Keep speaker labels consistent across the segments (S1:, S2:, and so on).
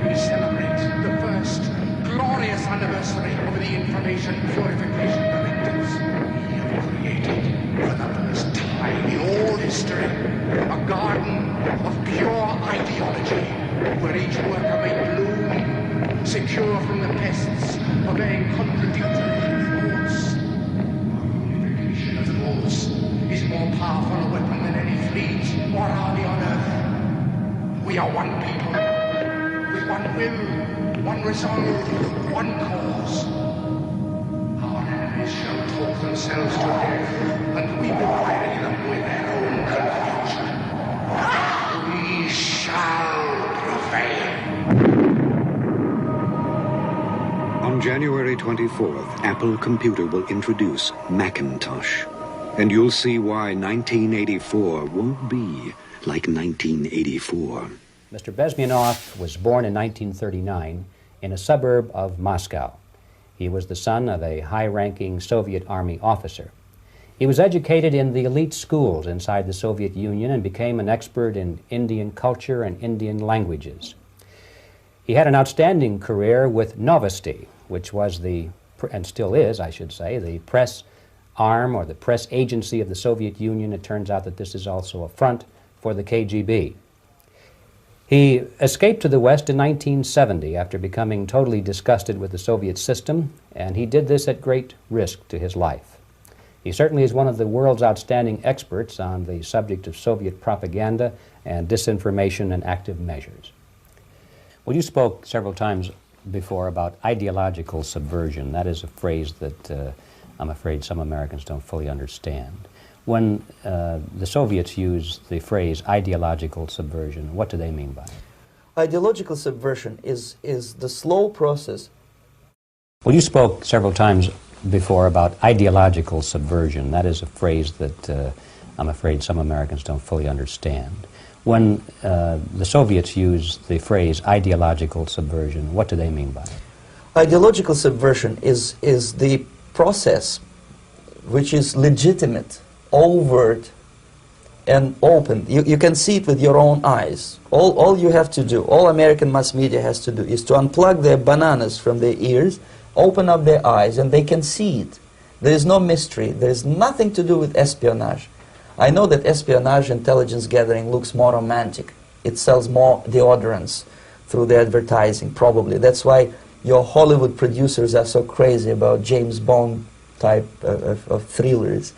S1: we celebrate the first glorious anniversary of the Information Purification Directives. We have created, for the first time in all history, a garden of pure ideology, where each worker may bloom, secure from the pests of any contradictory thoughts. Purification of thoughts is more powerful a weapon than any fleet or army on earth. We are one people, with one will, one resolve, one cause. Our enemies shall talk themselves to death, and we will bury them with their own confusion. We shall prevail.
S2: On January 24th, Apple Computer will introduce Macintosh. And you'll see why 1984 won't be like 1984.
S3: Mr. Bezmenov was born in 1939 in a suburb of Moscow. He was the son of a high-ranking Soviet Army officer. He was educated in the elite schools inside the Soviet Union and became an expert in Indian culture and Indian languages. He had an outstanding career with Novosti, which was the, and still is, I should say, the press arm or the press agency of the Soviet Union. It turns out that this is also a front for the KGB. He escaped to the West in 1970 after becoming totally disgusted with the Soviet system, and he did this at great risk to his life. He certainly is one of the world's outstanding experts on the subject of Soviet propaganda and disinformation and active measures. Well, you spoke several times before about ideological subversion. That is a phrase that I'm afraid some Americans don't fully understand. When the Soviets use the phrase ideological subversion, what do they mean by it?
S4: Ideological subversion is the slow process.
S3: Well, you spoke several times before about ideological subversion. That is a phrase that I'm afraid some Americans don't fully understand. When the Soviets use the phrase ideological subversion, what do they mean by it?
S4: Ideological subversion is the process which is legitimate, overt, and open. You can see it with your own eyes. All you have to do, all American mass media has to do, is to unplug their bananas from their ears, open up their eyes, and they can see it. There is no mystery. There is nothing to do with espionage. I know that espionage intelligence gathering looks more romantic. It sells more deodorants through the advertising, probably. That's why your Hollywood producers are so crazy about James Bond type of thrillers.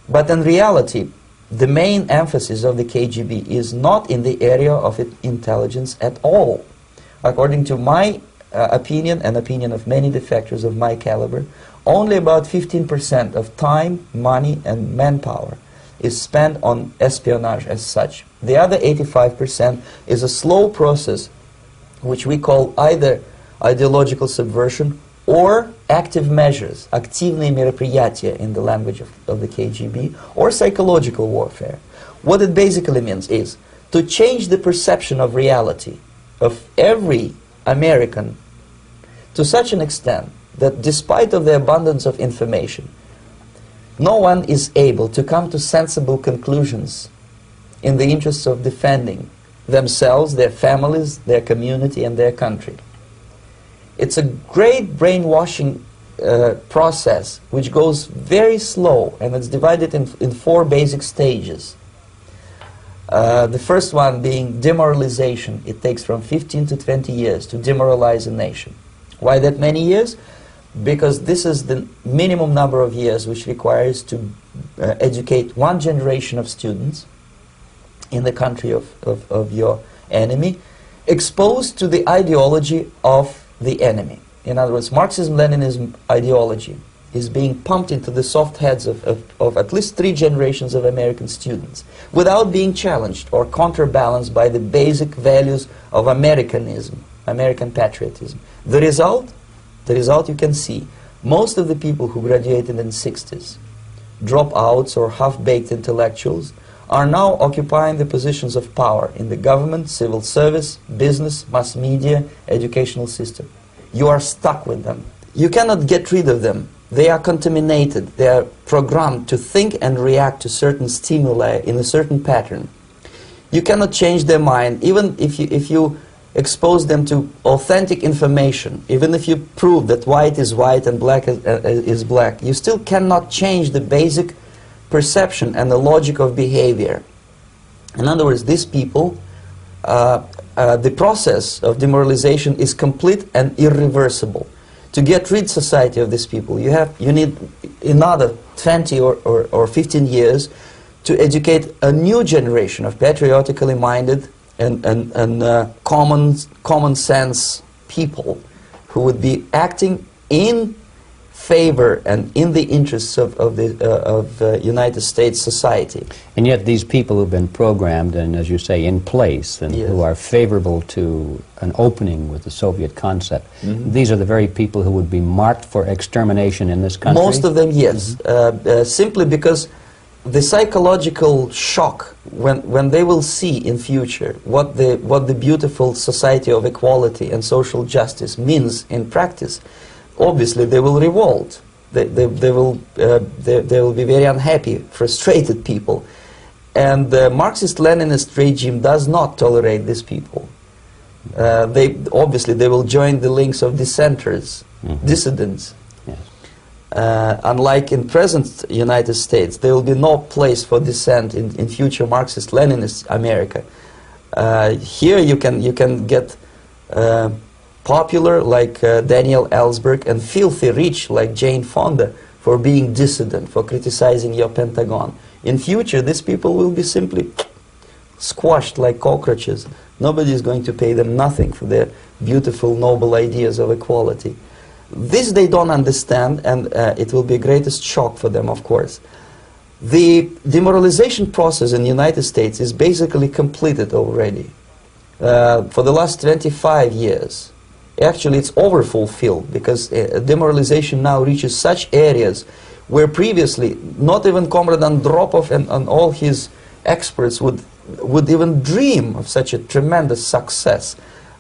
S4: But in reality, the main emphasis of the KGB is not in the area of intelligence at all. According to my opinion and opinion of many defectors of my caliber, only about 15% of time, money, and manpower is spent on espionage as such. The other 85% is a slow process which we call either ideological subversion or active measures, активные мероприятия in the language of the KGB, or psychological warfare. What it basically means is to change the perception of reality of every American to such an extent that despite of the abundance of information, no one is able to come to sensible conclusions in the interests of defending themselves, their families, their community, and their country. It's a great brainwashing process which goes very slow, and it's divided in 4 basic stages. The first one being demoralization. It takes from 15 to 20 years to demoralize a nation. Why that many years? Because this is the minimum number of years which requires to educate one generation of students in the country of your enemy, exposed to the ideology of the enemy. In other words, Marxism-Leninism ideology is being pumped into the soft heads of at least 3 generations of American students without being challenged or counterbalanced by the basic values of Americanism, American patriotism. The result you can see. Most of the people who graduated in the 60s, dropouts or half-baked intellectuals, are now occupying the positions of power in the government, civil service, business, mass media, educational system. You are stuck with them. You cannot get rid of them. They are contaminated. They are programmed to think and react to certain stimuli in a certain pattern. You cannot change their mind. Even if you expose them to authentic information, even if you prove that white is white and black is black, you still cannot change the basic perception and the logic of behavior. In other words, these people, the process of demoralization is complete and irreversible. To get rid society of these people, you need another 20 or 15 years to educate a new generation of patriotically minded and common sense people who would be acting in favor and in the interests of United States society.
S3: And yet these people who've been programmed and, as you say, in place and
S4: Yes.
S3: who are favorable to an opening with the Soviet concept, these are the very people who would be marked for extermination in this country?
S4: Most of them, yes. Simply because the psychological shock when they will see in future what the beautiful society of equality and social justice means in practice, obviously they will revolt. They will be very unhappy, frustrated people. And the Marxist-Leninist regime does not tolerate these people. Obviously they will join the links of dissenters, dissidents.
S3: Yes.
S4: Unlike in present United States, there will be no place for dissent in future Marxist-Leninist America. Here you can get popular like Daniel Ellsberg and filthy rich like Jane Fonda for being dissident, for criticizing your Pentagon. In future, these people will be simply squashed like cockroaches. Nobody is going to pay them nothing for their beautiful, noble ideas of equality. This they don't understand, and it will be a greatest shock for them, of course. The demoralization process in the United States is basically completed already. For the last 25 years, actually it's overfulfilled, because demoralization now reaches such areas where previously not even Comrade Andropov and all his experts would even dream of such a tremendous success.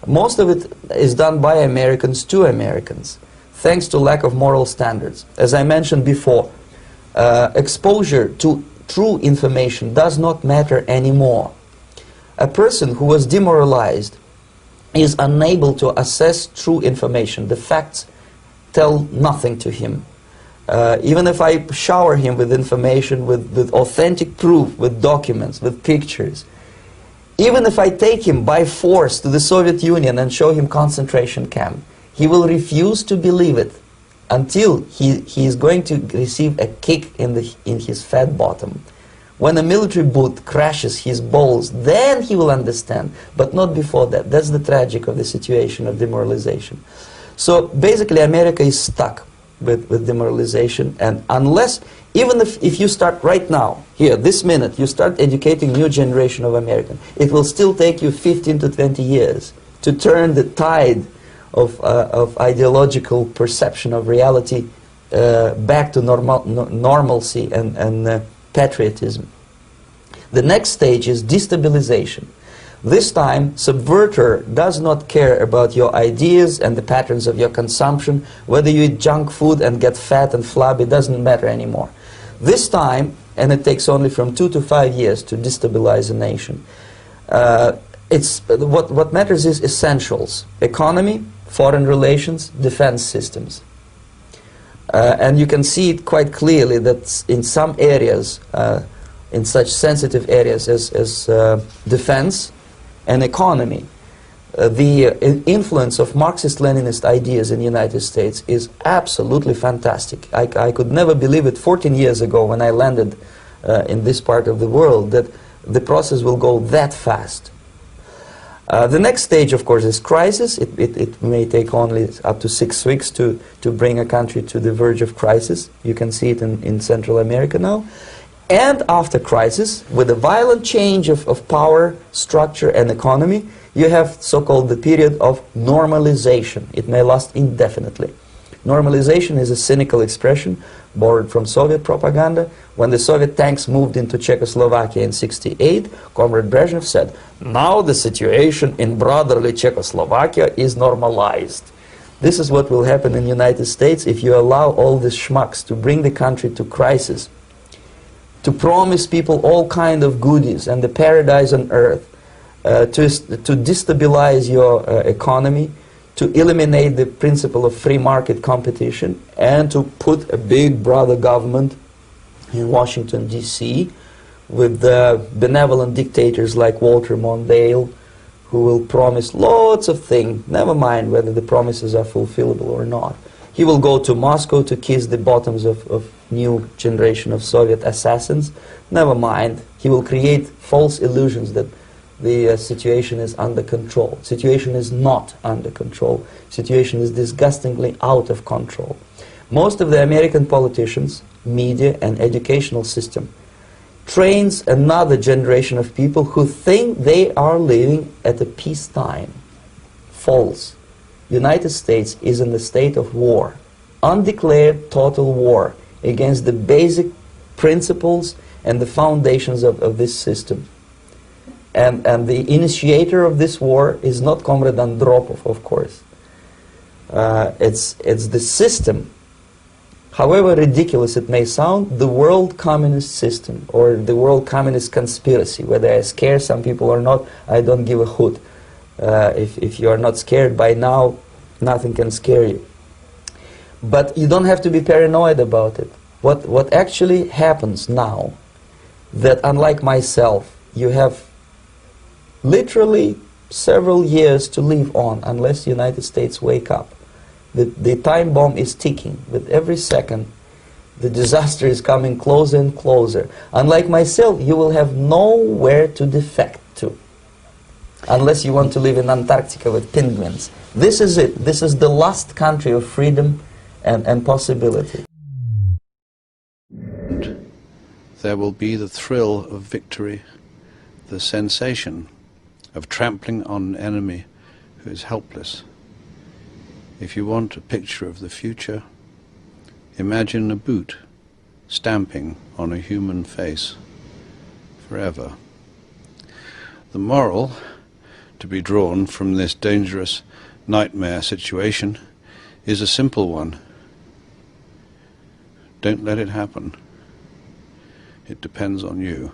S4: Most of it is done by Americans to Americans, thanks to lack of moral standards. As I mentioned before, exposure to true information does not matter anymore. A person who was demoralized is unable to assess true information. The facts tell nothing to him. Even if I shower him with information, with authentic proof, with documents, with pictures, even if I take him by force to the Soviet Union and show him concentration camp, he will refuse to believe it until he is going to receive a kick in his fat bottom. When a military boot crashes his balls, then he will understand, but not before that. That's the tragic of the situation of demoralization. So basically America is stuck with demoralization, and unless, even if you start right now, here, this minute, you start educating new generation of Americans, it will still take you 15 to 20 years to turn the tide of ideological perception of reality back to normalcy and patriotism. The next stage is destabilization. This time, subverter does not care about your ideas and the patterns of your consumption. Whether you eat junk food and get fat and flabby, doesn't matter anymore. This time, and it takes only from 2 to 5 years to destabilize a nation, what matters is essentials: economy, foreign relations, defense systems. And you can see it quite clearly that in some areas, in such sensitive areas as defense and economy, the influence of Marxist-Leninist ideas in the United States is absolutely fantastic. I could never believe it 14 years ago when I landed in this part of the world that the process will go that fast. The next stage, of course, is crisis. It may take only up to 6 weeks to bring a country to the verge of crisis. You can see it in Central America now. And after crisis, with a violent change of power, structure, and economy, you have so-called the period of normalization. It may last indefinitely. Normalization is a cynical expression borrowed from Soviet propaganda. When the Soviet tanks moved into Czechoslovakia in '68, Comrade Brezhnev said, "Now the situation in brotherly Czechoslovakia is normalized." This is what will happen in the United States if you allow all these schmucks to bring the country to crisis, to promise people all kind of goodies and the paradise on earth, to destabilize your economy, to eliminate the principle of free market competition, and to put a big brother government in Washington, D.C., with benevolent dictators like Walter Mondale, who will promise lots of things, never mind whether the promises are fulfillable or not. He will go to Moscow to kiss the bottoms of new generation of Soviet assassins, never mind. He will create false illusions that the situation is under control. Situation is not under control. Situation is disgustingly out of control. Most of the American politicians, media, and educational system trains another generation of people who think they are living at a peacetime. False. United States is in the state of war, undeclared total war against the basic principles and the foundations of this system. And the initiator of this war is not Comrade Andropov, of course. It's the system. However ridiculous it may sound, the world communist system or the world communist conspiracy, whether I scare some people or not, I don't give a hoot. If you are not scared by now, nothing can scare you. But you don't have to be paranoid about it. What actually happens now, that unlike myself, you have literally several years to live on unless the United States wake up. The time bomb is ticking. With every second, the disaster is coming closer and closer. Unlike myself, you will have nowhere to defect to, unless you want to live in Antarctica with penguins. This is it. This is the last country of freedom and possibility.
S5: There will be the thrill of victory, the sensation of trampling on an enemy who is helpless. If you want a picture of the future, imagine a boot stamping on a human face forever. The moral to be drawn from this dangerous nightmare situation is a simple one. Don't let it happen. It depends on you.